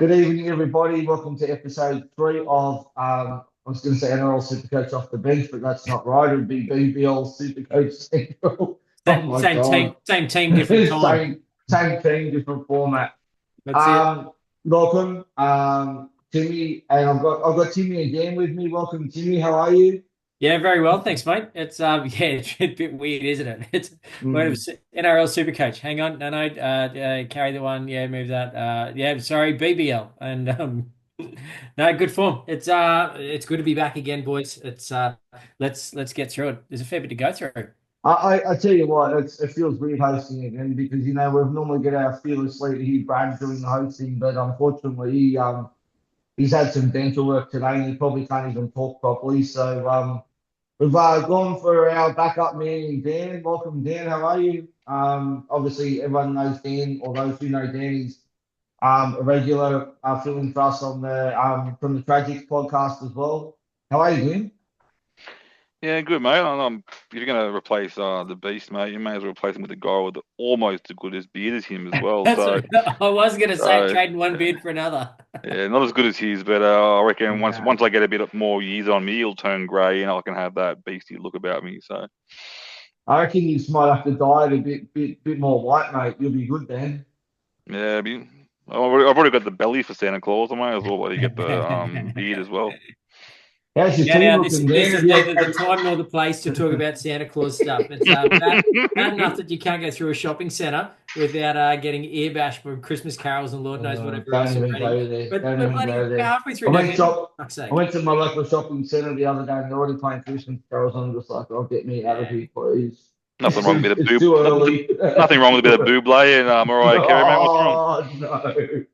Good evening, everybody. Welcome to episode 3 of, I was going to say NRL Supercoach off the bench, but that's not right. It would be BBL Supercoach Central. Oh Same, my same team, God. same team, different time. Same team, different format. That's it. Um, Welcome, Timmy, and I've got Timmy again with me. Welcome, Timmy. How are you? Yeah, very well, thanks, mate. It's yeah, it's a bit weird, isn't it? It's wait, it Mm. was NRL Supercoach. Hang on, no, carry the one. Yeah, move that. Yeah, sorry, BBL, and no, good form. It's good to be back again, boys. Let's get through it. There's a fair bit to go through. I tell you what, it feels weird hosting again because we've normally got our fearless leader here, Brad, doing the hosting, but unfortunately he's had some dental work today and he probably can't even talk properly. So we've gone for our backup man in Dan. Welcome, Dan. How are you? Obviously, everyone knows Dan, or those who know Dan, he's a regular filling for us on the from the Tragics podcast as well. How are you, Dan? Yeah, good, mate. If you're going to replace the Beast, mate, you may as well replace him with a guy with almost as good as beard as him as well. That's what I was gonna say. So Trading one beard for another. yeah, not as good as his, but I reckon once Yeah. once I get a bit more years on me, he'll turn grey, and I can have that beastie look about me. So I reckon you just might have to dye it a bit more white, mate. You'll be good then. yeah, I've already got the belly for Santa Claus. I might as well let you get the beard as well. How's your Yeah, team now looking, this Dan? is neither the time nor the place to talk about Santa Claus stuff. It's bad enough that you can't go through a shopping centre without getting ear bashed from Christmas carols and Lord knows whatever else Don't even already. go there. But Don't but even bloody go we're there. halfway I through went November, shop. for fuck's I sake. went to my local shopping centre the other day and they're already playing Christmas carols. I'm just like, oh, get me out of Yeah. here, please. Nothing wrong with a bit of It's too early. nothing wrong with a bit of buble and Mariah Carey, mate. What's wrong? Oh no.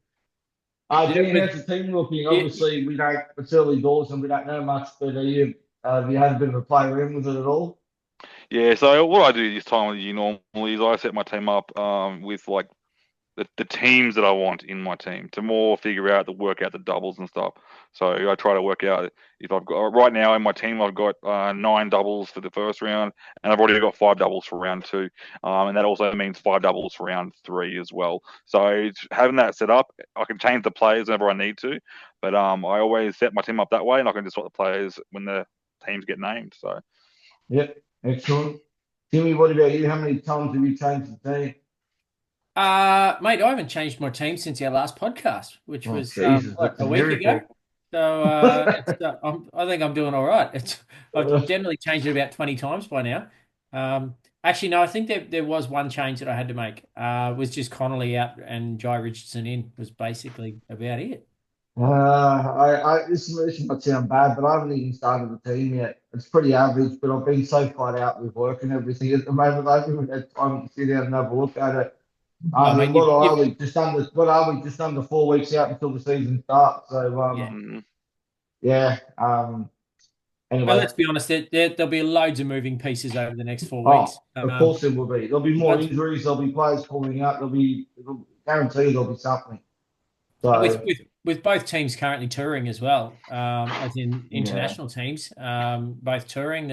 Yeah, Dan, but how's the team looking? yeah, Obviously, we don't. It's early doors and we don't know much. But have you had a bit of a play around with it at all? Yeah, so what I do this time of the year normally is I set my team up with like the teams that I want in my team to more figure out work out the doubles and stuff. So I try to work out if I've got right now in my team I've got 9 doubles for the first round and I've already got 5 doubles for round 2, and that also means 5 doubles for round 3 as well. So having that set up, I can change the players whenever I need to, but I always set my team up that way and I can just swap the players when the teams get named. So. Yep, excellent. Timmy, what about you? How many times have you changed the team? mate, I haven't changed my team since our last podcast, which Oh, was Jesus, what, that's a a week ago. miracle. So I think I'm doing all right. I've generally changed it about 20 times by now. Actually, no, I think there was one change that I had to make. Was just Connolly out and Jai Richardson in was basically about it. This might sound bad, but I haven't even started the team yet. It's pretty average, but I've been so flat out with work and everything at the moment. I haven't even had time to sit down and have a look at it. Oh, mate, What are we? What are we? Just under 4 weeks out until the season starts. So yeah. Mhm. yeah. Well, Anyway, let's be honest. There'll be loads of moving pieces over the next 4 weeks. of course there will be. There'll be more Once injuries. There'll be players pulling out. It'll guarantee there'll be something. with So with with both teams currently touring as well, as in yeah. international teams, both touring.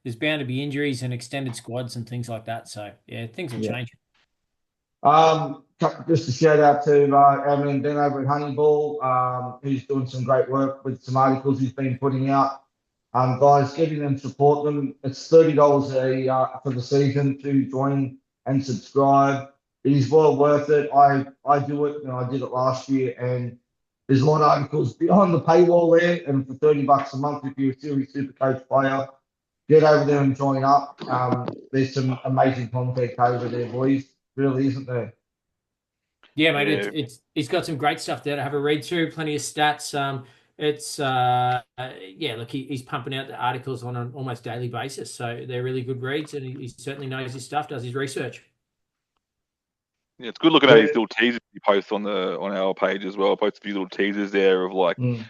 There's bound to be injuries and extended squads and things like that. So yeah, things will Yeah. change. Just a shout out to our man Ben over at Honeyball, who's doing some great work with some articles he's been putting out. Guys, get in and support them. It's $30 for the season to join and subscribe. It is well worth it. I do it, and I did it last year, and there's a lot of articles behind the paywall there. And for $30 a month, if you're a Series Supercoach player, get over there and join up. There's some amazing content over there, boys. Really, isn't there? Yeah, mate. Yeah, He's got some great stuff there to have a read through. Plenty of stats. It's yeah. Look, he's pumping out the articles on an almost daily basis, so they're really good reads, and he certainly knows his stuff, does his research. Yeah, it's good looking at Yeah. his little teasers he posts on our page as well. Posts a few little teasers there of like Mm.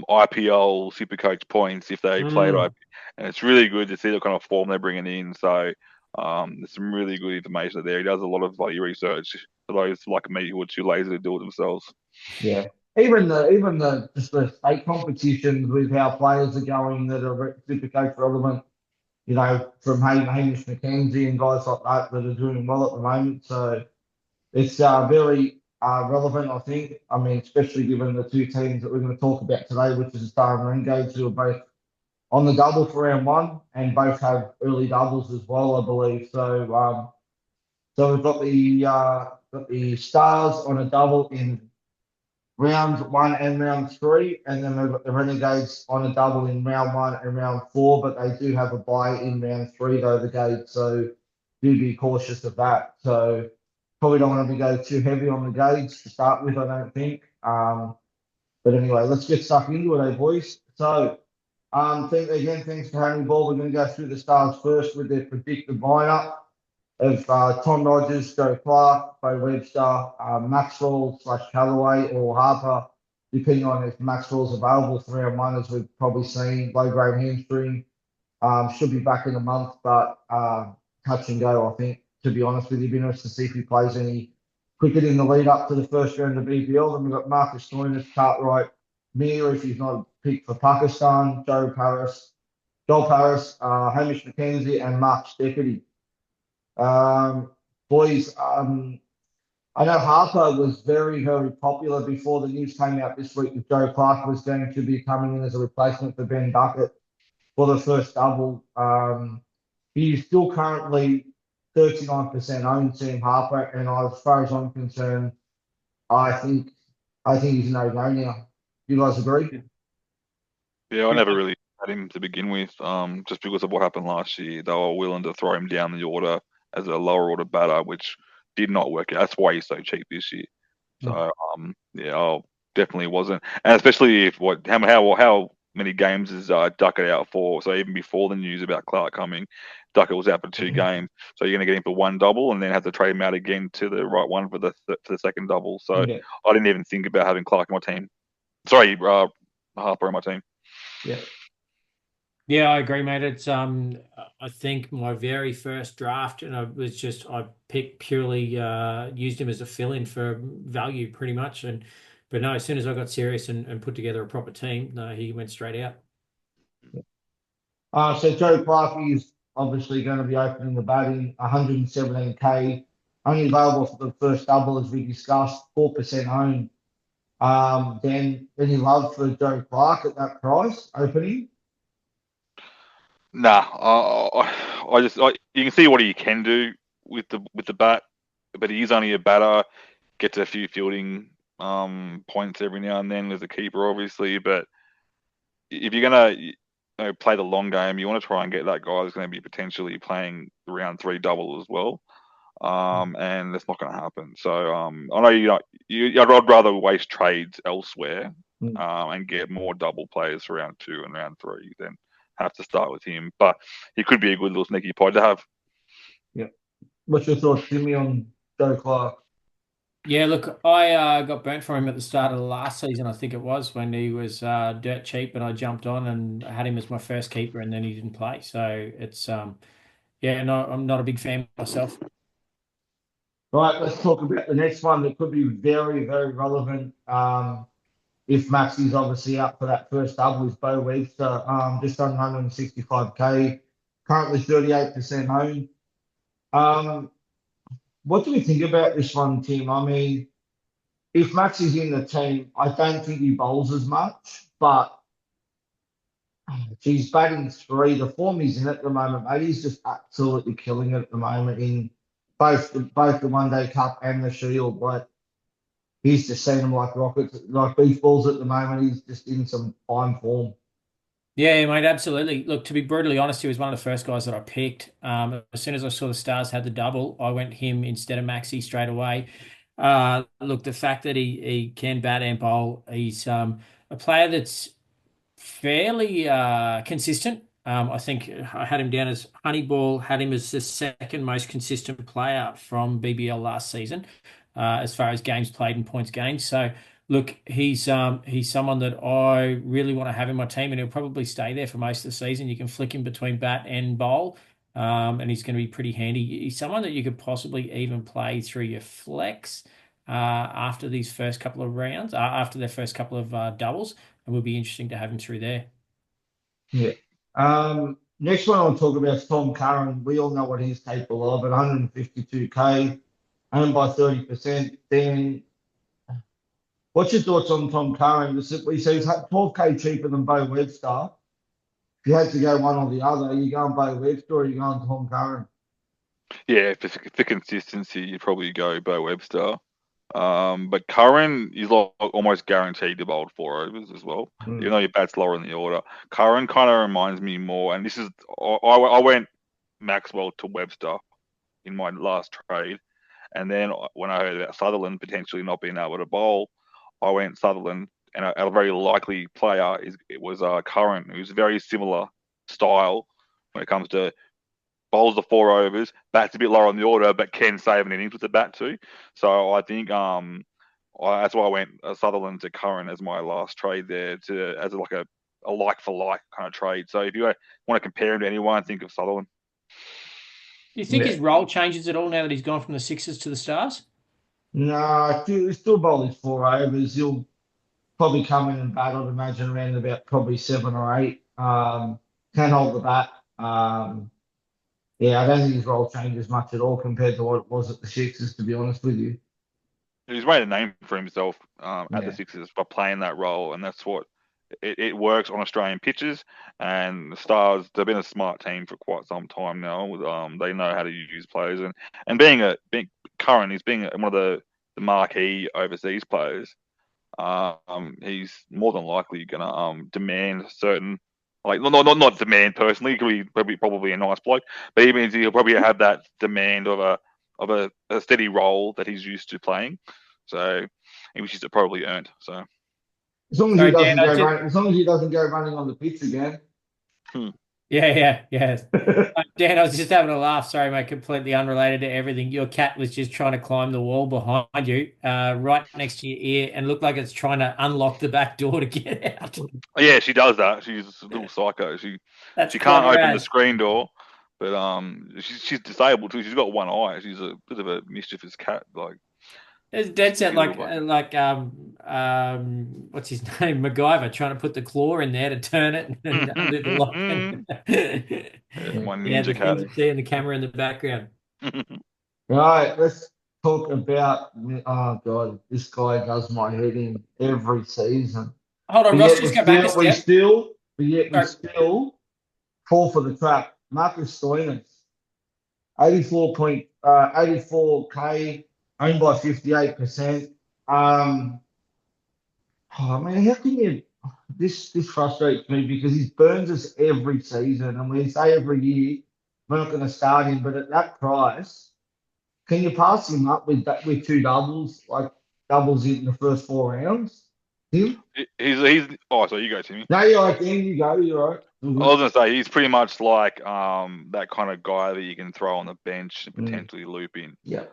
IPL Supercoach points if they played Mm. IPL, and it's really good to see the kind of form they're bringing in. So there's some really good information there. He does a lot of like research for those like me who are too lazy to do it themselves. Yeah. Even the just the state competitions with how players are going that are super coach relevant, from Hamish McKenzie and guys like that that are doing well at the moment. So it's very relevant, I think. I mean, especially given the two teams that we're going to talk about today, which is the Star and Renegades, who are both on the double for round one and both have early doubles as well, I believe. So we've got the Stars on a double in round one and round three, and then we've got the Renegades on a double in round one and round four, but they do have a bye in round three, though, the Gades, so do be cautious of that. So probably don't want to go too heavy on the Gades to start with, I don't think. But anyway, let's get stuck into it, boys. So, thanks for having me, Ball. We're going to go through the Stars first with their predicted lineup of Tom Rogers, Joe Clark, Bo Webster, Maxwell/Callaway or Harper, depending on if Maxwell's available for round one, as we've probably seen. Low-grade hamstring, should be back in a month, but touch and go, I think, to be honest with you. Be interested to see if he plays any cricket in the lead up to the first round of BBL. Then we've got Marcus Stoinis, Cartwright, Mir, if he's not picked for Pakistan, Joel Paris, Hamish McKenzie, and Mark Stephanie. Boys, I know Harper was very, very popular before the news came out this week that Joe Clark was going to be coming in as a replacement for Ben Duckett for the first double. He's still currently 39% owned, Sam Harper, and as far as I'm concerned, I think he's a no-go now. You guys agree? Yeah, I never really had him to begin with, just because of what happened last year. They were willing to throw him down the order as a lower order batter, which did not work out. That's why he's so cheap this year. So, I definitely wasn't, and especially if how many games is Duckett out for? So even before the news about Clark coming, Duckett was out for 2 games. So you're going to get him for 1 double, and then have to trade him out again to the right one for the second double. So Yeah. I didn't even think about having Clark in my team. Sorry, Harper in my team. Yeah. Yeah, I agree, mate. It's I think my very first draft, and I picked purely used him as a fill-in for value pretty much, but no, as soon as I got serious and put together a proper team, no, he went straight out. So Joe Clark is obviously going to be opening the batting, 117k, only available for the first double as we discussed, 4% owned. Dan, any love for Joe Clark at that price opening? Nah, you can see what he can do with the bat, but he is only a batter. Gets a few fielding points every now and then as a keeper, obviously. But if you're gonna play the long game, you want to try and get that guy who's going to be potentially playing the round 3 double as well. And that's not going to happen. So I know I'd rather waste trades elsewhere and get more double players for round 2 and round 3 than have to start with him. But he could be a good little sneaky pod to have. Yeah. What's your thoughts, Timmy, on Joe Clark? Yeah, look, I got burnt for him at the start of the last season, I think it was, when he was dirt cheap, and I jumped on and had him as my first keeper, and then he didn't play. So it's yeah, no, I'm not a big fan myself. Right, let's talk about the next one that could be very, very relevant. If Maxi's obviously out for that first double, is Bo Webster, just on 165k, currently 38% owned. What do we think about this one, Tim? I mean, if Max is in the team, I don't think he bowls as much, but he's batting 3. The form he's in at the moment, mate, he's just absolutely killing it at the moment in both the One Day Cup and the Shield. Like, he's just seen them like rockets, like beach balls at the moment. He's just in some fine form. Yeah, mate, absolutely. Look, to be brutally honest, he was one of the first guys that I picked. As soon as I saw the Stars had the double, I went him instead of Maxi straight away. Look, the fact that he can bat and bowl, he's a player that's fairly consistent. I think I had him down as Honeyball, had him as the second most consistent player from BBL last season, as far as games played and points gained. So look, he's someone that I really want to have in my team, and he'll probably stay there for most of the season. You can flick him between bat and bowl, and he's going to be pretty handy. He's someone that you could possibly even play through your flex after these first couple of rounds, after their first couple of doubles, and would be interesting to have him through there. Yeah. Next one I'll talk about is Tom Curran. We all know what he's capable of at 152k, owned by 30%. Then What's your thoughts on Tom Curran? We say he's 12K cheaper than Bo Webster. If you had to go one or the other, are you going Bo Webster or are you going Tom Curran? Yeah, for consistency, you'd probably go Bo Webster. But Curran is like almost guaranteed to bowl 4 overs as well, Mm. even though he bats lower in the order. Curran kind of reminds me more, and this is I went Maxwell to Webster in my last trade, and then when I heard about Sutherland potentially not being able to bowl, I went Sutherland, and a very likely player it was Curran, who's very similar style when it comes to bowls the 4 overs, bats a bit lower on the order, but can save an innings with the bat too. So I think that's why I went Sutherland to Curran as my last trade there to as like a like for like kind of trade. So if you want to compare him to anyone, think of Sutherland. Do you think Yeah. his role changes at all now that he's gone from the Sixers to the Stars? No, still bowl his 4 overs. He'll probably come in and bat, I'd imagine, around about probably 7 or 8. Can hold the bat. Yeah, I don't think his role changes much at all compared to what it was at the Sixers, to be honest with you. He's made a name for himself at the Yeah. Sixers by playing that role, and that's what it works on Australian pitches. And the Stars, they've been a smart team for quite some time now. They know how to use players, and being current, he's being one of the marquee overseas players. He's more than likely going to demand certain, like not demand personally. He could be probably a nice bloke, but he means he'll probably have that demand of a steady role that he's used to playing. So, which is probably earned. So, As long as he Sorry, Dan, doesn't go run, as long as he doesn't go running on the pitch again. Yeah. Dan, I was just having a laugh. Sorry, mate, completely unrelated to everything. Your cat was just trying to climb the wall behind you, right next to your ear, and looked like it's trying to unlock the back door to get out. yeah, she does that. She's a little psycho. That's She can't clever open the as. screen door, but she's disabled too. She's got one eye. She's a bit of a mischievous cat. Like It's dead set cute little what's his name? MacGyver trying to put the claw in there to turn it and undo the lock. yeah, my Yeah, the ninja things cat. you see in the camera in the background. Right, let's talk about. Oh God, this guy does my head in every season. Hold on, But Ross, yet just go back a step. we Sorry. still fall for the trap. Marcus Stoinis, 84K, owned by 58%. Oh man, how can you? This frustrates me because he burns us every season, and we say every year we're not going to start him, but at that price, can you pass him up with two doubles, like doubles in the first 4 rounds? Him? He's. Oh, so you go, Timmy. No, you're right. Then you go. You're right. I was gonna say he's pretty much like that kind of guy that you can throw on the bench and potentially loop in. Yeah.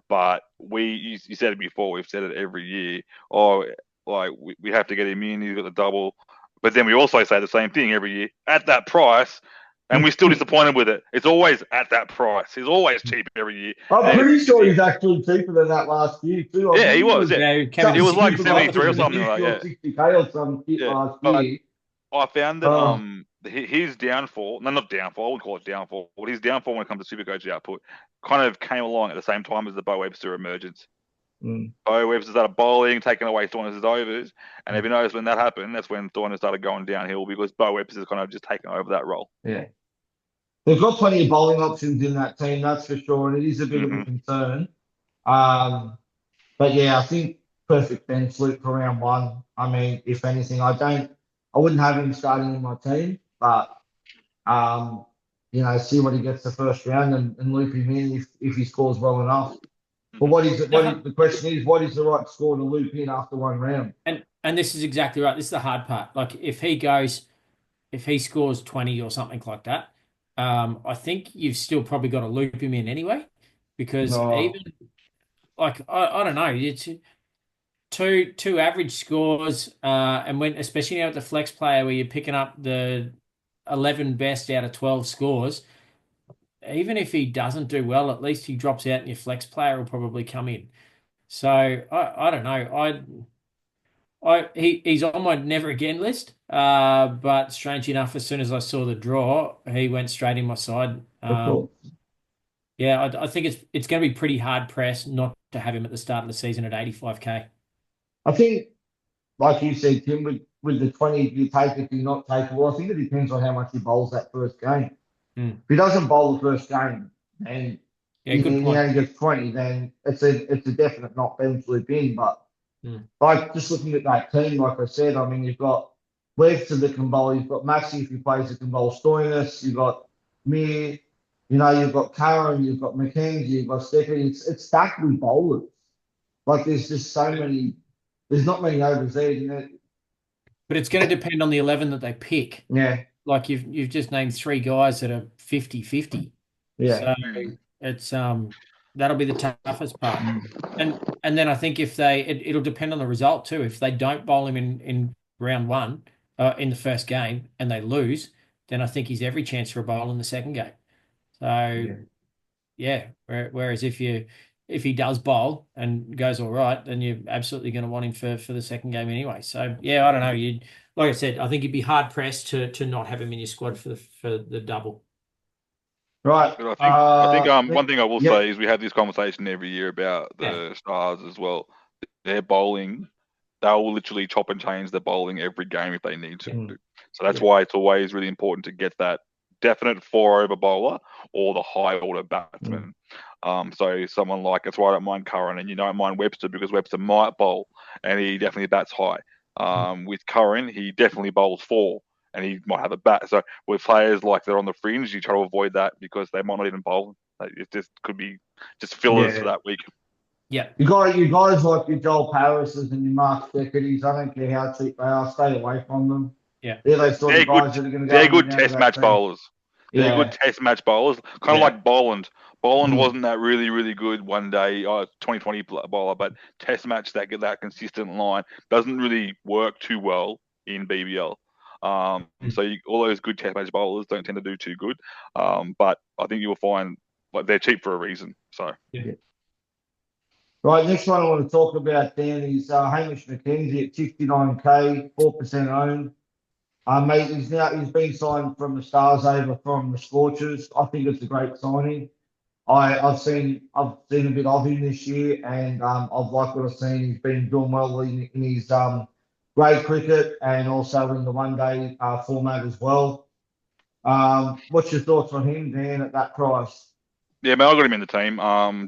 But you said it before. We've said it every year. Oh, like we have to get him in. He's got the double. But then we also say the same thing every year at that price, and we're still disappointed with it. It's always at that price. He's always cheap every year. I'm pretty sure he's actually cheaper than that last year too. Yeah, he was. Yeah, Kevin, it was like Something 73 or something like that. 60K or some shit Yeah, last but year. I found that Oh. his downfall, no, not downfall, I wouldn't call it downfall, but his downfall when it comes to Supercoach output kind of came along at the same time as the Bo Webster emergence. Bo Webster started bowling, taking away Stoinis' overs, and if you notice when that happened, that's when Stoinis started going downhill because Bo Webster's kind of just taken over that role. Yeah. They've got plenty of bowling options in that team, that's for sure, and it is a bit of a concern. But yeah, I think perfect bench loop for round one. I mean, if anything, I wouldn't have him starting in my team, but see what he gets the first round and loop him in if he scores well enough. But the question is, what is the right score to loop in after one round? And this is exactly right. This is the hard part. Like if he scores 20 or something like that, I think you've still probably got to loop him in anyway, because No. even like I don't know, it's two average scores, and when especially now with the flex player where you're picking up the 11 best out of 12 scores, even if he doesn't do well, at least he drops out and your flex player will probably come in. So I don't know. He's on my never again list. But strange enough, as soon as I saw the draw, he went straight in my side. Of course. Yeah, I think it's going to be pretty hard pressed not to have him at the start of the season at 85K. I think, like you said, Tim, with the 20, you take it, you not take it. Well, I think it depends on how much he bowls that first game. Mm. If he doesn't bowl the first game and Yeah, good he point. only gets 20, then it's a definite not bench loop in. But Mm. like just looking at that team, like I said, I mean, you've got Webster that can bowl, you've got Maxi if he plays that can bowl Stoinis, you've got Mir, you've got Curran, you've got McKenzie, you've got Stephanie. It's stacked with bowlers. Like there's just so many. There's not many overs there. But it's going to depend on the 11 that they pick. Yeah, Like you've just named three guys that are 50-50. yeah. So it's that'll be the toughest part. And then I think if it'll depend on the result too. If they don't bowl him in round one, in the first game and they lose, then I think he's every chance for a bowl in the second game. So Yeah. yeah, whereas if he does bowl and goes all right, then you're absolutely going to want him for the second game anyway. So yeah, I don't know. You'd like I said, I think you'd be hard pressed to not have him in your squad for the double. Right. But I think one thing I will Yep. say is we have this conversation every year about the Stars as well. Their bowling, they'll literally chop and change their bowling every game if they need to. Mm. So that's why it's always really important to get that definite 4-over bowler or the high order batsman. So someone like, that's why I don't mind Curran and you don't mind Webster because Webster might bowl and he definitely bats high. With Curran, he definitely bowls 4 and he might have a bat. So with players like they're on the fringe, you try to avoid that because they might not even bowl. It just could be just fillers for that week. Yeah. You guys like your Joel Paris's and your Mark Beckettys. I don't care how cheap they are. Stay away from them. Yeah. They're those sort of guys that are going to go. They're good test match bowlers. They're good test match bowlers. Kind of like Boland. Boland wasn't that really, really good one day, 2020 bowler, but test match that get that consistent line doesn't really work too well in BBL. So all those good test match bowlers don't tend to do too good. But I think you'll find like they're cheap for a reason. So Right, next one I want to talk about, Dan, is Hamish McKenzie at 69k, 4% owned. Mate, he's been signed from the Stars over from the Scorchers. I think it's a great signing. I've seen a bit of him this year, and I've liked what I've seen. He's been doing well in his grade cricket and also in the one-day format as well. What's your thoughts on him, Dan, at that price? Yeah, man, I got him in the team.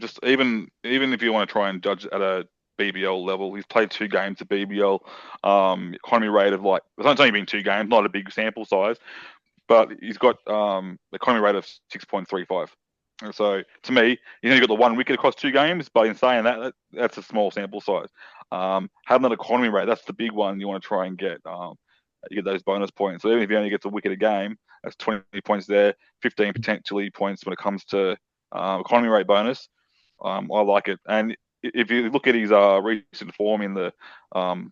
Just even if you want to try and judge at a BBL level, he's played 2 games at BBL. Economy rate of it's only been 2 games, not a big sample size, but he's got economy rate of 6.35. And so to me, he's only got the 1 wicket across 2 games, but in saying that, that's a small sample size. Having that economy rate, that's the big one you want to try and get. You get those bonus points. So even if he only gets a wicket a game, that's 20 points there, 15 potentially points when it comes to economy rate bonus. I like it. And if you look at his recent form in the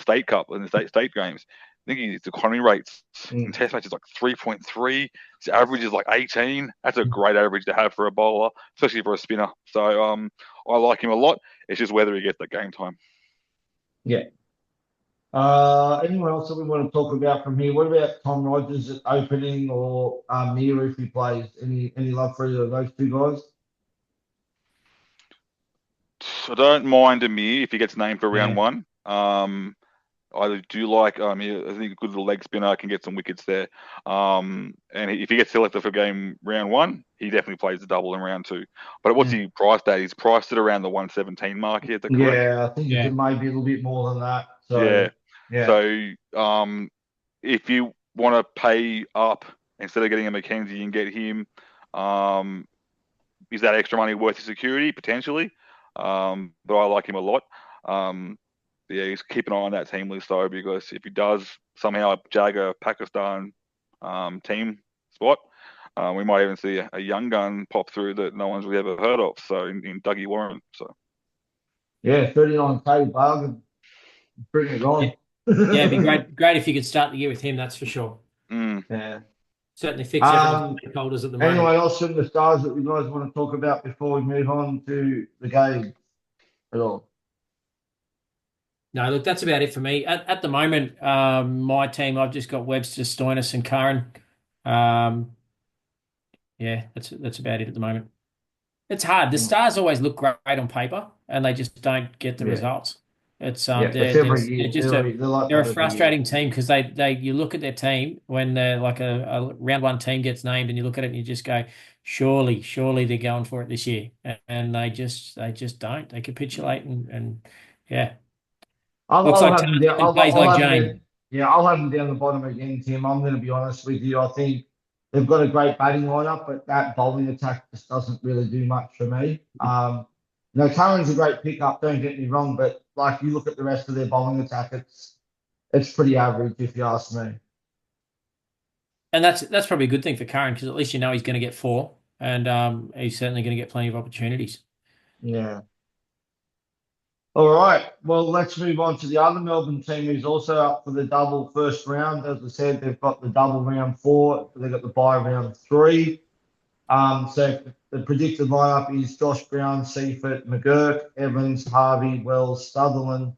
State Cup and the state games, I think his economy rates in Test matches like 3.3. His average is like 18. That's a great average to have for a bowler, especially for a spinner. So I like him a lot. It's just whether he gets that game time. Yeah. Anyone else that we want to talk about from here? What about Tom Rogers at opening or Mir if he plays? Any love for either of those 2 guys? I don't mind Amir if he gets named for round 1. I do like I think a good little leg spinner can get some wickets there. And if he gets selected for game round 1, he definitely plays the double in round 2. But what's he priced at? He's priced at around the 117 mark here. Yeah, I think it may be a little bit more than that. So yeah. So if you want to pay up instead of getting a McKenzie and get him, is that extra money worth the security potentially? But I like him a lot. He's keep an eye on that team list though, because if he does somehow jag a Pakistan team spot, we might even see a young gun pop through that no one's really ever heard of. So in Dougie Warren. So yeah, 39k bargain. Bring it on. Yeah, it'd be great if you could start the year with him. That's for sure. Yeah. Certainly fix everyone's stakeholders at the moment. Anyone else from the Stars that you guys want to talk about before we move on to the game at all? No, look, that's about it for me. At the moment, my team, I've just got Webster, Stoinis, and Curran. Yeah, that's about it at the moment. It's hard. The Stars always look great on paper, and they just don't get the results. It's it's every they're year. just They're like they're a that every year. frustrating team because they you look at their team when they're like a round one team gets named and you look at it and you just go, surely they're going for it this year, and they just don't. They capitulate and yeah, looks I'll like have them down. Tarzan plays like I'll have them down. Jane. Yeah, I'll have them down the bottom again, Tim. I'm going to be honest with you. I think they've got a great batting lineup, but that bowling attack just doesn't really do much for me. Curran's a great pickup. Don't get me wrong, but like you look at the rest of their bowling attack, it's pretty average if you ask me. And that's probably a good thing for Curran because at least you know he's going to get four, and he's certainly going to get plenty of opportunities. Yeah. All right. Well, let's move on to the other Melbourne team who's also up for the double first round. As I said, they've got the double round 4. They've got the bye round 3. So the predicted lineup is Josh Brown, Seifert, McGurk, Evans, Harvey, Wells, Sutherland,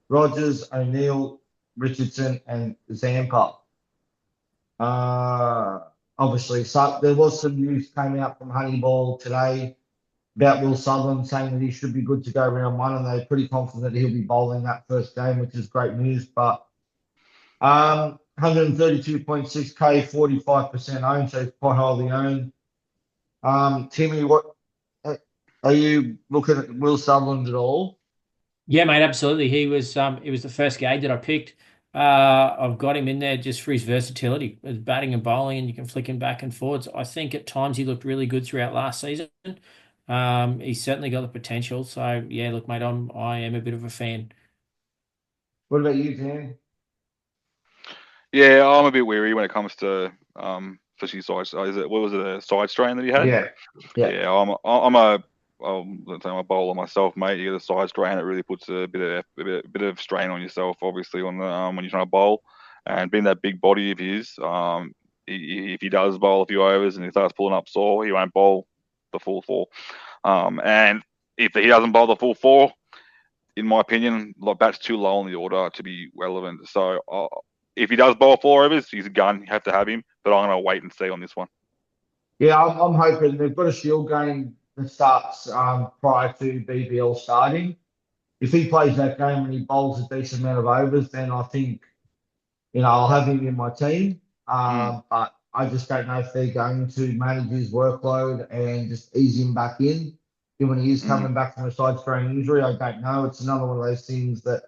Rogers, O'Neill, Richardson, and Zampa. Obviously, so there was some news came out from Honeyball today about Will Sutherland saying that he should be good to go round 1, and they're pretty confident that he'll be bowling that first game, which is great news. But 132.6k, 45% owned, so it's quite highly owned. Timmy, what are you looking at Will Sutherland at all? Yeah, mate, absolutely. He was the first gade that I picked. I've got him in there just for his versatility with batting and bowling, and you can flick him back and forwards. I think at times he looked really good throughout last season. He's certainly got the potential. So yeah, look, mate, I am a bit of a fan. What about you, Dan? Yeah, I'm a bit weary when it comes to especially side. What was it, a side strain that he had? Yeah. Yeah, let's say I'm a bowler myself, mate. You get a side strain, it really puts a bit of strain on yourself, obviously, on the when you're trying to bowl, and being that big body of his, if he does bowl a few overs and he starts pulling up sore, he won't bowl the full 4. And if he doesn't bowl the full 4, in my opinion, like bat's too low on the order to be relevant. So if he does bowl 4 overs, he's a gun. You have to have him, but I'm going to wait and see on this one. Yeah, I'm hoping they've got a Shield game that starts prior to BBL starting. If he plays that game and he bowls a decent amount of overs, then I think, I'll have him in my team. But I just don't know if they're going to manage his workload and just ease him back in. When he is coming back from a side sprain injury, I don't know. It's another one of those things that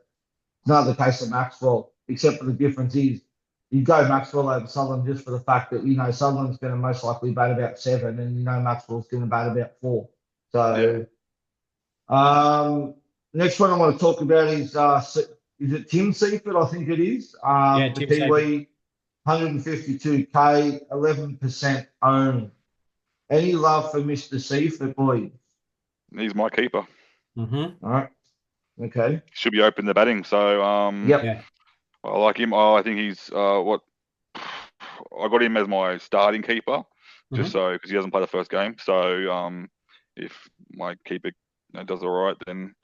it's not the case of Maxwell, except for the difference is you go Maxwell over Sutherland just for the fact that, Sutherland's going to most likely bat about 7 and, Maxwell's going to bat about 4. So, next one I want to talk about is it Tim Seifert? I think it is. Yeah, The Tim Seifert. Kiwi, 152k, 11% owned. Any love for Mr. Seifert, boys? He's my keeper. Mm-hmm. All right. Okay. Should be open the batting. So Yep. Yeah. I like him. I think he's what I got him as my starting keeper, just so because he doesn't play the first game. So if my keeper does all right, then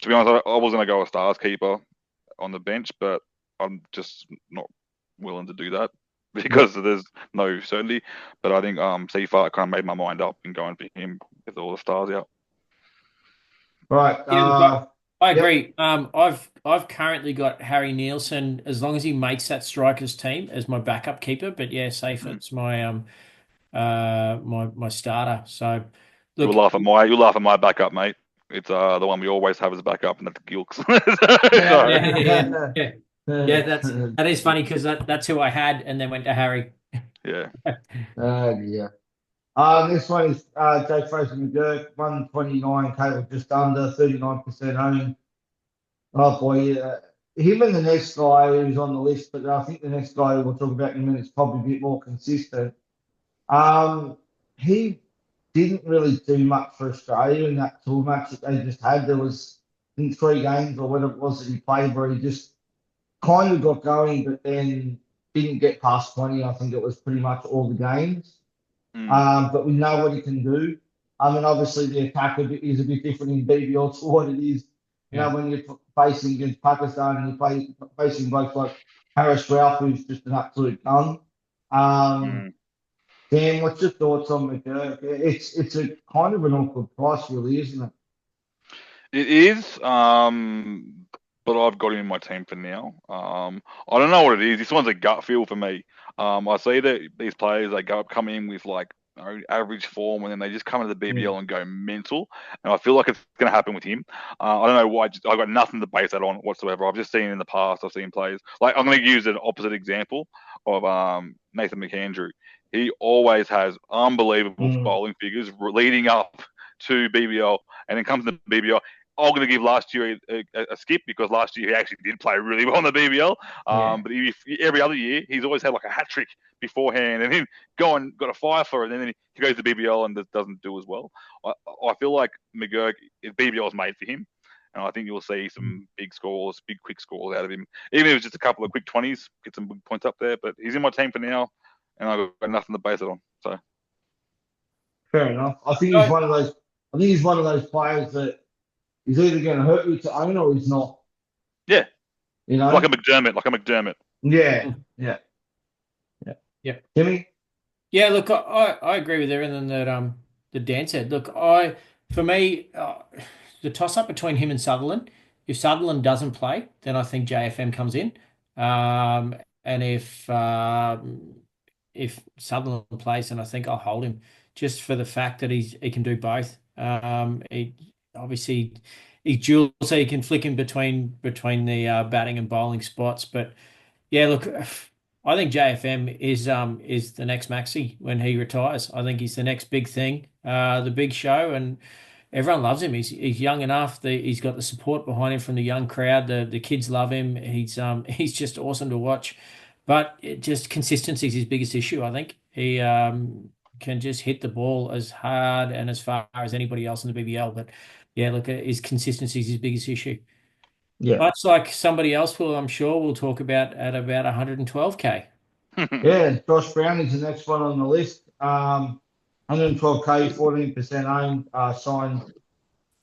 to be honest, I was going to go a stars keeper on the bench, but I'm just not willing to do that because there's no certainty. But I think Seifert kind of made my mind up in going for him with all the stars out. Right. Yeah, I agree. I've currently got Harry Nielsen as long as he makes that strikers team as my backup keeper. But yeah, Seifert's my my starter. So look, You'll laugh at my backup, mate. It's the one we always have as backup, and that's Gilks. Yeah, that is funny because that's who I had, and then went to Harry. Yeah. Yeah. This one is Jake Fraser McGurk, 129k, just under 39% owned. Oh boy, him and the next guy who's on the list, but I think the next guy we'll talk about in a minute is probably a bit more consistent. He didn't really do much for Australia in that tour match that they just had. There was, I think, 3 games or whatever it was that he played where he just kind of got going, but then didn't get past 20. I think it was pretty much all the games. But we know what he can do. I mean, obviously the attack is a bit different in BBL to what it is. When you're facing against Pakistan and you're facing blokes like Harris Ralph, who's just an absolute gun. Dan, what's your thoughts on McGurk? It's a kind of an awkward price, really, isn't it? It is. but I've got him in my team for now. I don't know what it is. This one's a gut feel for me. I see that these players they come in with like average form, and then they just come into the BBL and go mental. And I feel like it's going to happen with him. I don't know why. I've got nothing to base that on whatsoever. I've just seen in the past. I've seen players like I'm going to use an opposite example of Nathan McAndrew. He always has unbelievable bowling figures leading up to BBL, and then comes to BBL. I'm going to give last year a skip because last year he actually did play really well in the BBL. But every other year, he's always had like a hat trick beforehand and then got a fire for it. And then he goes to BBL and doesn't do as well. I feel like McGurk, BBL is made for him. And I think you'll see some big scores, big quick scores out of him. Even if it's just a couple of quick 20s, get some big points up there. But he's in my team for now, and I've got nothing to base it on. So fair enough. I think he's one of those. I think he's one of those players that he's either going to hurt you to own or he's not. Yeah. You know? Like a McDermott. Yeah. Timmy? Yeah, look, I agree with everything that Dan said. Look, for me, the toss-up between him and Sutherland, if Sutherland doesn't play, then I think JFM comes in. And if Sutherland plays, then I think I'll hold him just for the fact that he can do both. Obviously he's dual, so he can flick in between the batting and bowling spots. But yeah, look, I think JFM is the next Maxi when he retires. I think he's the next big thing, the big show, and everyone loves him. He's young enough. He's got the support behind him from the young crowd. The kids love him. He's just awesome to watch. But just consistency is his biggest issue. I think he can just hit the ball as hard and as far as anybody else in the BBL. But yeah, look, his consistency is his biggest issue. Yeah. Much like somebody else I'm sure we'll talk about at about 112K. Yeah, Josh Brown is the next one on the list. 112K, 14% owned, signed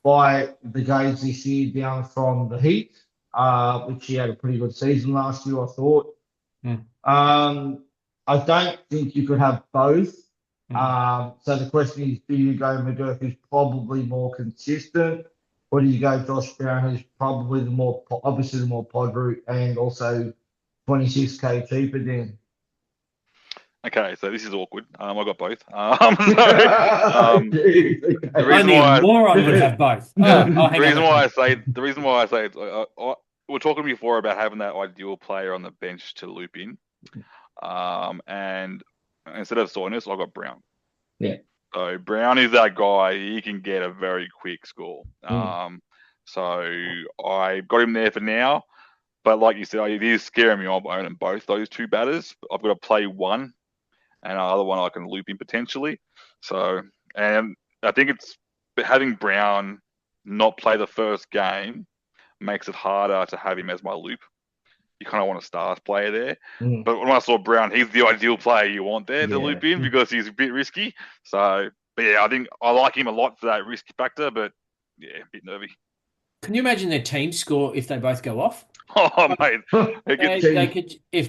by the Gades this year down from the Heat, which he had a pretty good season last year, I thought. I don't think you could have both. So the question is, do you go McGurk, who's probably more consistent, or do you go Josh Brown, who's probably obviously the more pod route and also 26K cheaper then? Okay, so this is awkward. I got both. The reason why moron would have both. The reason why I say it, we're talking before about having that ideal player on the bench to loop in, and instead of Soreness, I got Brown. Yeah. So Brown is that guy. He can get a very quick score. So I got him there for now. But like you said, it is scaring me off owning both those two batters. I've got to play one, and another one I can loop in potentially. So, and I think it's having Brown not play the first game makes it harder to have him as my loop. You kind of want a stars player there. But when I saw Brown, he's the ideal player you want there to loop in because he's a bit risky. So, but yeah, I think I like him a lot for that risk factor, but yeah, a bit nervy. Can you imagine their team score if they both go off? Oh, mate. They could, if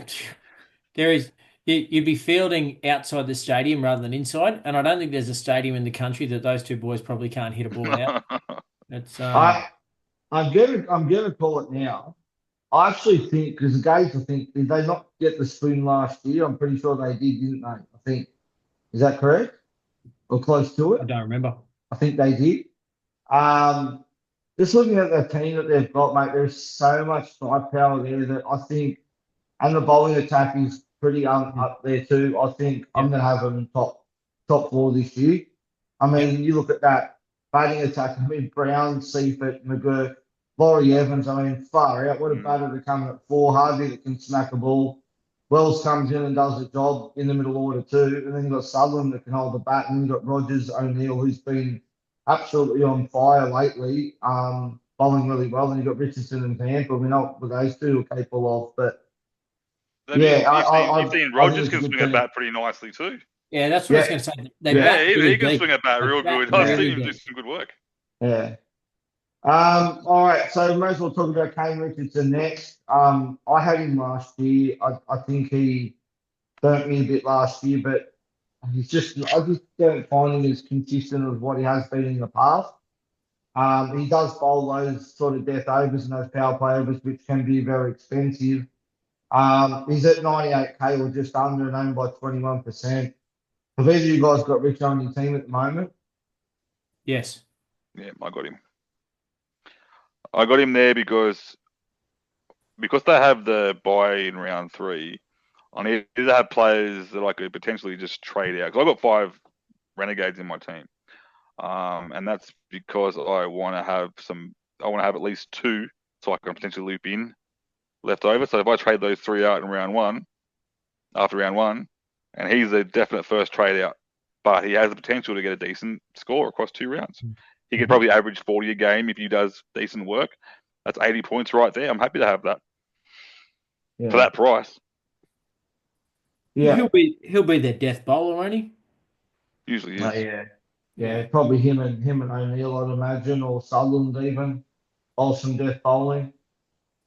there is, you'd be fielding outside the stadium rather than inside. And I don't think there's a stadium in the country that those two boys probably can't hit a ball out. It's, I'm gonna call it now. I actually think, because the Gades, I think, did they not get the spoon last year? I'm pretty sure they did, didn't they? I think. Is that correct? Or close to it? I don't remember. I think they did. Just looking at the team that they've got, mate, there's so much firepower there that I think, and the bowling attack is pretty up there too. I think I'm going to have them top four this year. I mean, you look at that batting attack. I mean, Brown, Seifert, McGurk, Laurie Evans. I mean, far out. What a batter to come at 4. Harvey that can smack a ball. Wells comes in and does the job in the middle order too. And then you've got Sutherland that can hold the bat. And you've got Rogers, O'Neill, who's been absolutely on fire lately, bowling really well. And you've got Richardson and Tampa. We know what those two are capable of. But you've seen Rogers can swing a bat pretty nicely too. Yeah, that's what I was going to say. He can swing a bat real good. I've seen him do some good work. Yeah. All right, so we may as well talk about Kane Richardson next. I had him last year. I think he burnt me a bit last year, but I just don't find him as consistent as what he has been in the past. He does bowl those sort of death overs and those power play overs, which can be very expensive. He's at 98k or just under and owned by 21%. Have either of you guys got Rich on your team at the moment? Yes. Yeah, I got him. I got him there because they have the buy in round 3. I need to have players that I could potentially just trade out. Because I've got 5 Renegades in my team, and that's because I want to have at least 2, so I can potentially loop in left over. So if I trade those 3 out in after round 1, and he's a definite first trade out, but he has the potential to get a decent score across 2 rounds. He could probably average 40 a game if he does decent work. That's 80 points right there. I'm happy to have that for that price. Yeah. He'll be their death bowler, won't he? Usually is. Yeah, probably him and O'Neill, I'd imagine, or Sutherland even. Awesome death bowling.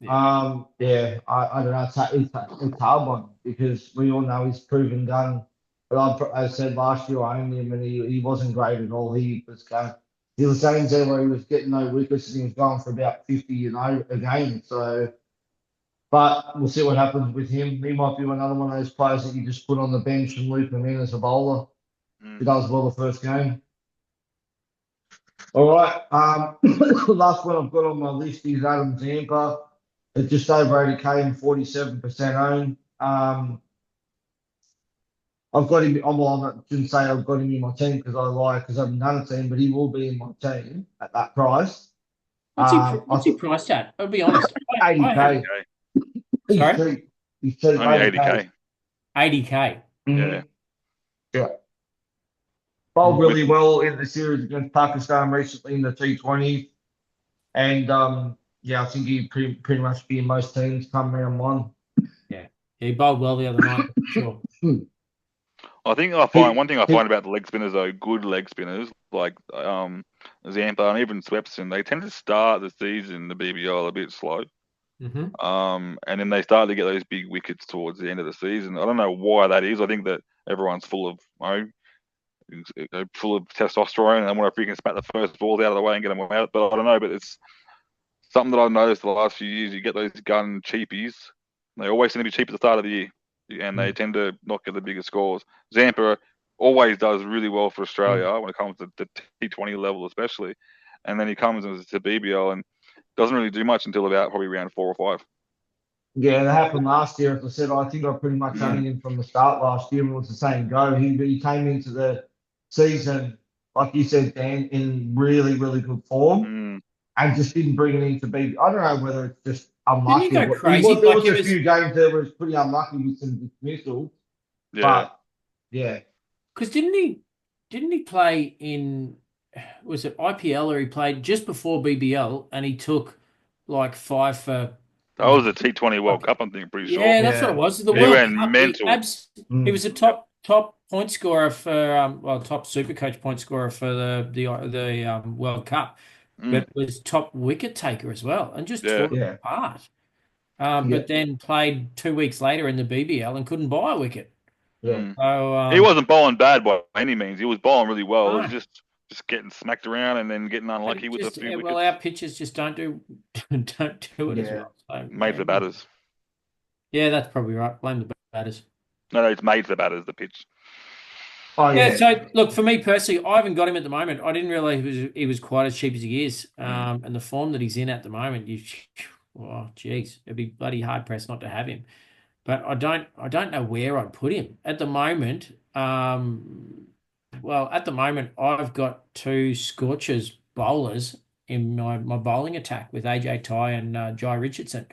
I don't know. It's hard one because we all know he's proven gun. But I said last year I owned him and he wasn't great at all. He was games there where he was getting no wickets and he was going for about 50 a game. So, but we'll see what happens with him. He might be another one of those players that you just put on the bench and loop him in as a bowler. He does well the first game. All right. The last one I've got on my list is Adam Zampa at just over 80k and 47% owned. I've got him. I shouldn't say I've got him in my team because I haven't done a team, but he will be in my team at that price. What's he priced at? I'll be honest. 80k. Sorry? He's cheap. Only 80k. 80k. Yeah. Bowled really well in the series against Pakistan recently in the T20. And I think he pretty much be in most teams come round 1. Yeah, he bowled well the other night, for sure. I think one thing I find about the leg spinners though, good leg spinners like Zampa and even Swepson, they tend to start the season the BBL a bit slow. And then they start to get those big wickets towards the end of the season. I don't know why that is. I think that everyone's full of testosterone and they want to freaking spat the first balls out of the way and get them out. But I don't know. But it's something that I've noticed the last few years. You get those gun cheapies. They always seem to be cheap at the start of the year, and they tend to not get the bigger scores. Zampa always does really well for Australia when it comes to the T20 level, especially. And then he comes into BBL and doesn't really do much until about probably round 4 or 5. Yeah, that happened last year. As I said, I think I pretty much owned him from the start last year and it was the same go. He came into the season, like you said, Dan, in really, really good form and just didn't bring it into BBL. I don't know whether it's just unlucky. Didn't he go crazy? There was a few games there where it was pretty unlucky with some dismissals. Yeah. But, yeah. Because didn't he play in, was it IPL or he played just before BBL and he took like 5 for... That was the T20 World Cup, I'm thinking, pretty sure. Yeah, that's what it was. The he World went Cup, mental. He was a top point scorer for top super coach point scorer for the World Cup, but was top wicket taker as well, and just tore it apart. But then played 2 weeks later in the BBL and couldn't buy a wicket. Yeah. So, he wasn't bowling bad by any means. He was bowling really well. It was just getting smacked around and then getting unlucky with a few wickets. Well, our pitchers just don't do it as well. So, made for the batters. Yeah, that's probably right. Blame the batters. No, it's made for the batters, the pitch. Oh, yeah. So, look, for me personally, I haven't got him at the moment. I didn't realize he was quite as cheap as he is. And the form that he's in at the moment, it'd be bloody hard pressed not to have him. But I don't know where I'd put him at the moment. At the moment, I've got 2 Scorchers bowlers in my bowling attack with AJ Ty and Jai Richardson.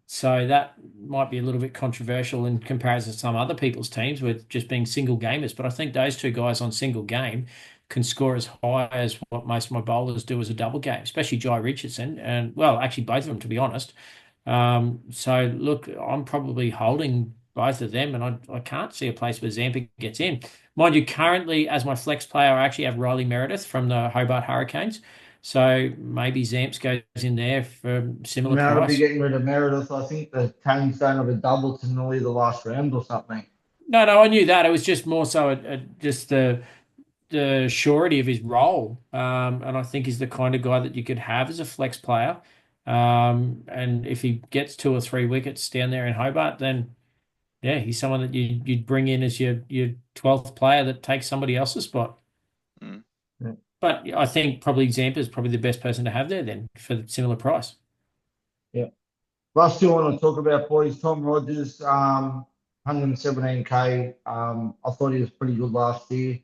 So that might be a little bit controversial in comparison to some other people's teams with just being single gamers. But I think those 2 guys on single game can score as high as what most of my bowlers do as a double game, especially Jai Richardson. And, well, actually both of them, to be honest. So, look, I'm probably holding both of them, and I can't see a place where Zampa gets in. Mind you, currently, as my flex player, I actually have Riley Meredith from the Hobart Hurricanes. So maybe Zamps goes in there for similar price. I'll be getting rid of Meredith. I think the Canes don't have a double to nearly the last round or something. No, I knew that. It was just more so just the the surety of his role, and I think he's the kind of guy that you could have as a flex player. And if he gets 2 or 3 wickets down there in Hobart, then yeah, he's someone that you'd bring in as your 12th player that takes somebody else's spot. Mm. Yeah. But I think probably Zampa is probably the best person to have there then for the similar price. Yeah. Last two I want to talk about, boys. Tom Rogers, 117k. I thought he was pretty good last year.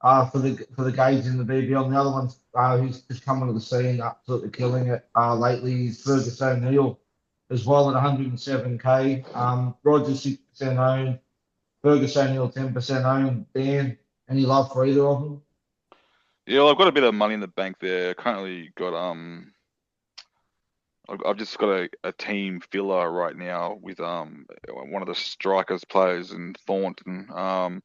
For the gades in the BBL. And the other one's who's just come onto the scene, absolutely killing it lately. Is Fergus O'Neill as well at 107k. Rogers 6% owned. Fergus O'Neill 10% owned. Dan, any love for either of them? Yeah, well, I've got a bit of money in the bank there. Currently got I've just got a team filler right now with one of the strikers players in Thornton.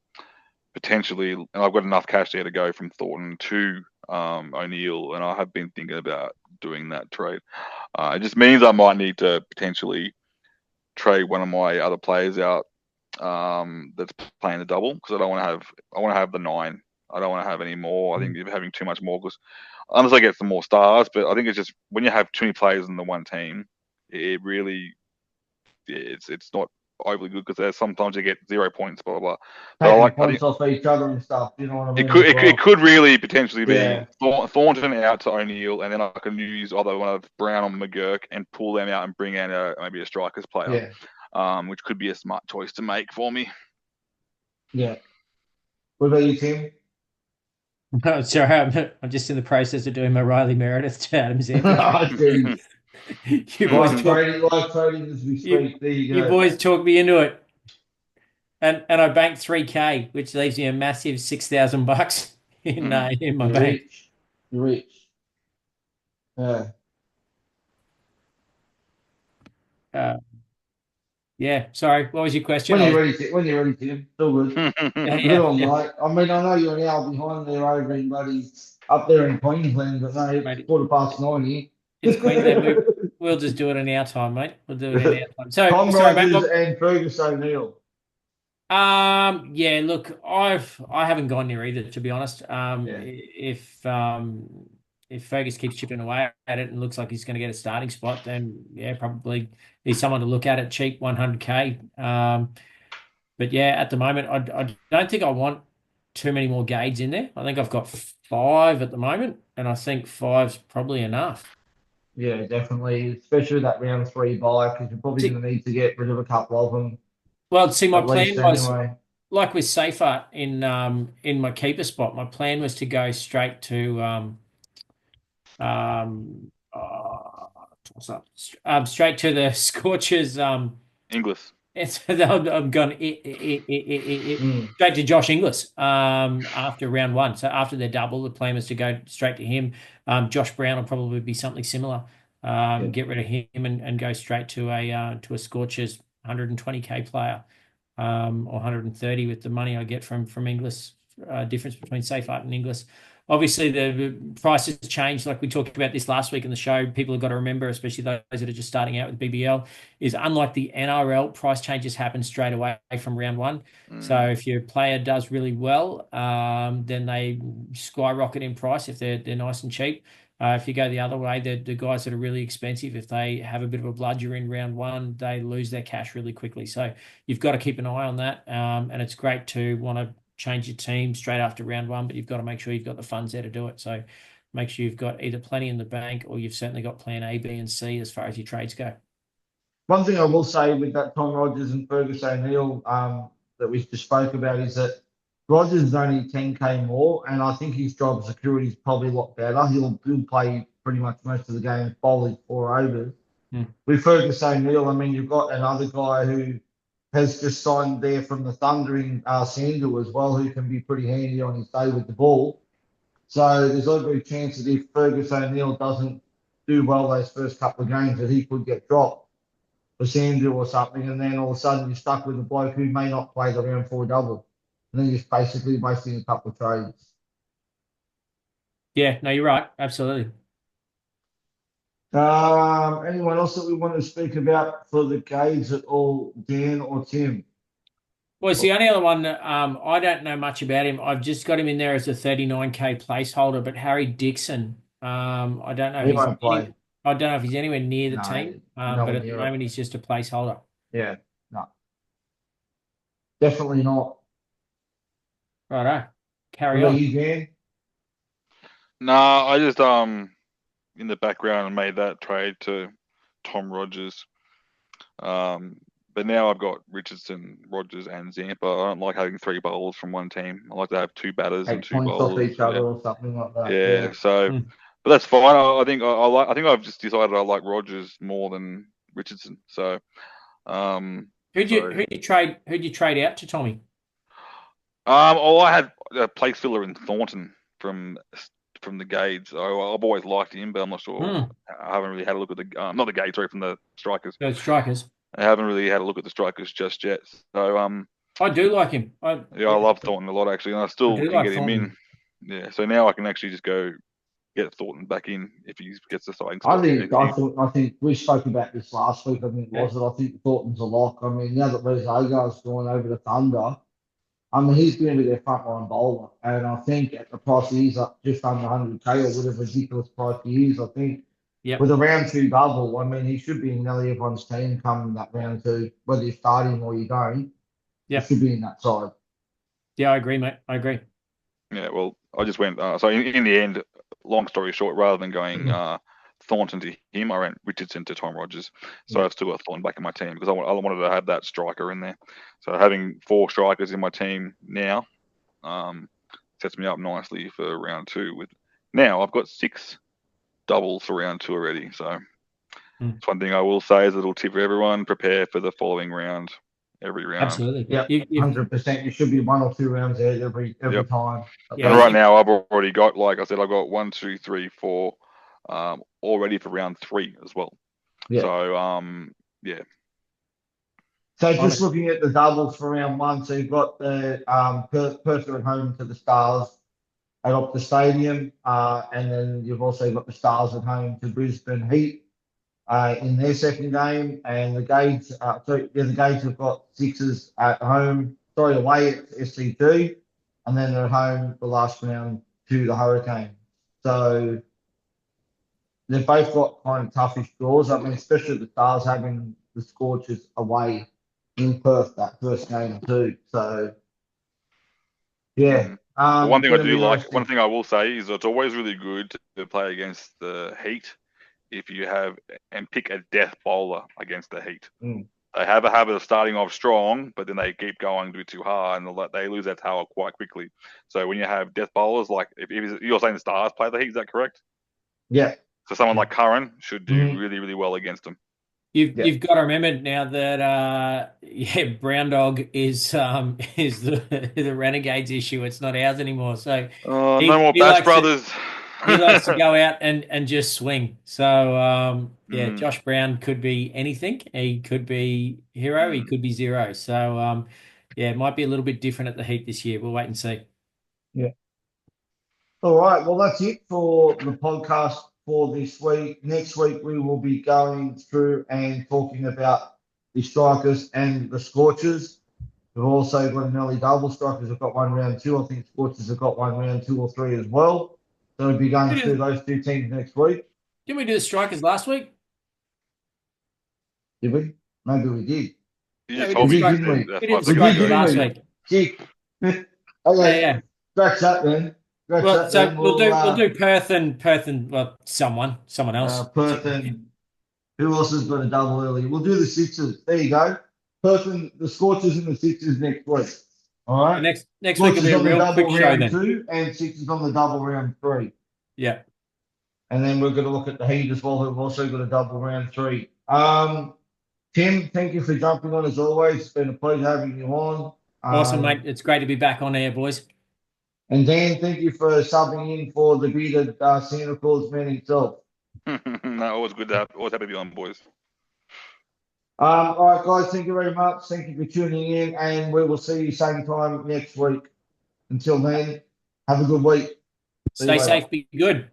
Potentially, and I've got enough cash there to go from Thornton to O'Neill, and I have been thinking about doing that trade. It just means I might need to potentially trade one of my other players out that's playing the double, because I want to have the 9. I don't want to have any more. I think you're having too much more, because unless I get some more stars, but I think it's just when you have too many players in the one team, it really it's not overly good, because there's sometimes you get 0 points, blah blah blah. But Taking I points think off each other and stuff. You know what I mean? it could as well. it could really potentially be Yeah. Thornton out to O'Neill, and then I can use either one of Brown or McGurk and pull them out and bring in maybe a strikers player, which could be a smart choice to make for me. Yeah. What about you, Tim? No, sorry, I'm just in the process of doing my Riley Meredith to Adam Zampa. Jeez. You boys Live trading as we speak. There you you go. boys talked me into it. And I banked 3K, which leaves me a massive $6,000 in my You're bank. rich. You're rich. Yeah, sorry. What was your question? When you're ready, Tim. Still good. Good on, mate. I mean, I know you're an hour behind there over in buddy up there in Queensland, but no, it's Mate, 9:15 here. it's Queensland. We'll just do it in our time, mate. We'll do it in our time. So, Tom sorry, mate. Rogers and Fergus O'Neill. Yeah, look, I haven't gone near either, to be honest. If Fergus keeps chipping away at it and looks like he's going to get a starting spot, then yeah, probably he's someone to look at cheap 100k. But yeah, at the moment, I don't think I want too many more gades in there. I think I've got 5 at the moment, and I think 5's probably enough. Yeah, definitely, especially that round 3 buy, because you're probably going to need to get rid of a couple of them. Well, see, my at plan least was anyway. like with Safer in my keeper spot. My plan was to go straight to straight to the Scorchers. Inglis. I'm going straight to Josh Inglis after round 1. So after their double, the plan was to go straight to him. Josh Brown will probably be something similar. Get rid of him and go straight to a Scorchers 120k player, or 130 with the money I get from Inglis. Difference between Safe Art and Inglis. Obviously, the prices changed. Like we talked about this last week in the show, people have got to remember, especially those that are just starting out with BBL, is unlike the NRL, price changes happen straight away from round 1. So if your player does really well, then they skyrocket in price if they're nice and cheap. If you go the other way, the guys that are really expensive, if they have a bit of a bludger in round 1, they lose their cash really quickly. So you've got to keep an eye on that. And it's great to want to change your team straight after round 1, but you've got to make sure you've got the funds there to do it. So make sure you've got either plenty in the bank, or you've certainly got plan A, B, and C as far as your trades go. One thing I will say with that Tom Rogers and Fergus O'Neill that we just spoke about is that Rogers is only 10k more, and I think his job security is probably a lot better. He'll play pretty much most of the games, bowling 4 overs. With Fergus O'Neill, I mean, you've got another guy who has just signed there from the Thunder in Sandhu as well, who can be pretty handy on his day with the ball. So there's every chance that if Fergus O'Neill doesn't do well those first couple of games, that he could get dropped for Sandhu or something, and then all of a sudden you're stuck with a bloke who may not play the round 4 double. And then you're basically wasting a couple of trades. Yeah, no, you're right. Absolutely. Anyone else that we want to speak about for the gades at all, Dan or Tim? Well, it's the only other one that I don't know much about him. I've just got him in there as a 39K placeholder, but Harry Dixon, I don't know if He won't play. I don't know if he's anywhere near the No, team, nowhere but at the near it. moment he's just a placeholder. Yeah, no, definitely not. Righto, carry What about on. you, Dan? Nah, I just in the background made that trade to Tom Rogers. But now I've got Richardson, Rogers, and Zampa. I don't like having 3 bowlers from one team. I like to have 2 batters and Take 2 points off bowlers. each other or something like that. Yeah. Yeah. So, Hmm. but that's fine. I think I like. I think I've just decided I like Rogers more than Richardson. So, Who'd you trade out to, Tommy? Oh, I had a place filler in Thornton from the Gades. I've always liked him, but I'm not sure. I haven't really had a look at the not the Gades, sorry, from the Strikers. The Strikers. I haven't really had a look at the Strikers just yet. So I do like him. I love Thornton a lot actually, and I still do can like get him Thornton. in. Yeah, so now I can actually just go get Thornton back in if he gets the starting I spot. I think we spoke about this last week. I think Yeah. was it? I think Thornton's a lock. I mean, now that Wes Agar's gone over to Thunder, I mean, he's going to be their frontline bowler, and I think at the price he is up just under 100K or whatever ridiculous price he is, I think Yep. with a round 2 double, I mean, he should be in nearly everyone's team come that round 2, whether you start him or you don't. Yep. He should be in that side. Yeah, I agree, mate. I agree. Yeah, well, I just went. So in the end, long story short, rather than going Thornton to him, I went Richardson to Tom Rogers. So I've still got Thornton back in my team because I wanted to have that striker in there. So having 4 strikers in my team now sets me up nicely for round 2. With now I've got 6 doubles for round 2 already. So it's one thing I will say is a little tip for everyone: prepare for the following round. Every round. Absolutely. Yeah, 100%. You should be 1 or 2 rounds there every Yep. time. Yeah, And right now, I've already got, like I said, I've got 1, 2, 3, 4, all ready for round 3 as well. Yeah. So, yeah. So just looking at the doubles for round 1, so you've got the Perth at home to the Stars at Optus Stadium, and then you've also got the Stars at home to Brisbane Heat in their second game, and the Gades. The Gades have got Sixers at home. Sorry, away at SC2, and then they're at home the last round to the Hurricane. So they've both got kind of toughish draws. I mean, especially the Stars having the Scorchers away in Perth that first game too. So yeah. One thing I do like, interesting. one thing I will say is it's always really good to play against the Heat if you have and pick a death bowler against the Heat. They have a habit of starting off strong, but then they keep going a bit too hard and they lose their tower quite quickly. So when you have death bowlers, like if you're saying the Stars play the Heat, is that correct? Yeah. So someone like Curran should do really, really well against them. You've got to remember now that Brown Dog is the Renegades issue. It's not ours anymore. So no more Bash Brothers. He likes to go out and just swing. So Josh Brown could be anything. He could be hero. He could be zero. So it might be a little bit different at the Heat this year. We'll wait and see. Yeah. All right. Well, that's it for the podcast for this week. Next week we will be going through and talking about the Strikers and the Scorchers. We've also got an early double. Strikers have got 1 round 2. I think Scorchers have got 1 round 2 or 3 as well. So we'll be going through those 2 teams next week. Didn't we do the Strikers last week? Did we? Maybe we did. You told me, didn't we? We did the Strikers last week. Gee. Okay. Yeah. Scratch that then. We'll do Perth and well someone else. Perth and who else has got a double early? We'll do the Sixers. There you go. Perth and the Scorchers and the Sixers next week. All right. Next week will be a real quick show then. 2 and Sixers on the double round 3. Yeah. And then we're going to look at the Heat as well, who've also got a double round 3. Tim, thank you for jumping on as always. It's been a pleasure having you on. Awesome, mate. It's great to be back on air, boys. And Dan, thank you for subbing in for the bearded Santa Claus man himself. No, always good to have. Always happy to be on, boys. All right, guys. Thank you very much. Thank you for tuning in, and we will see you same time next week. Until then, have a good week. Stay safe. Be good.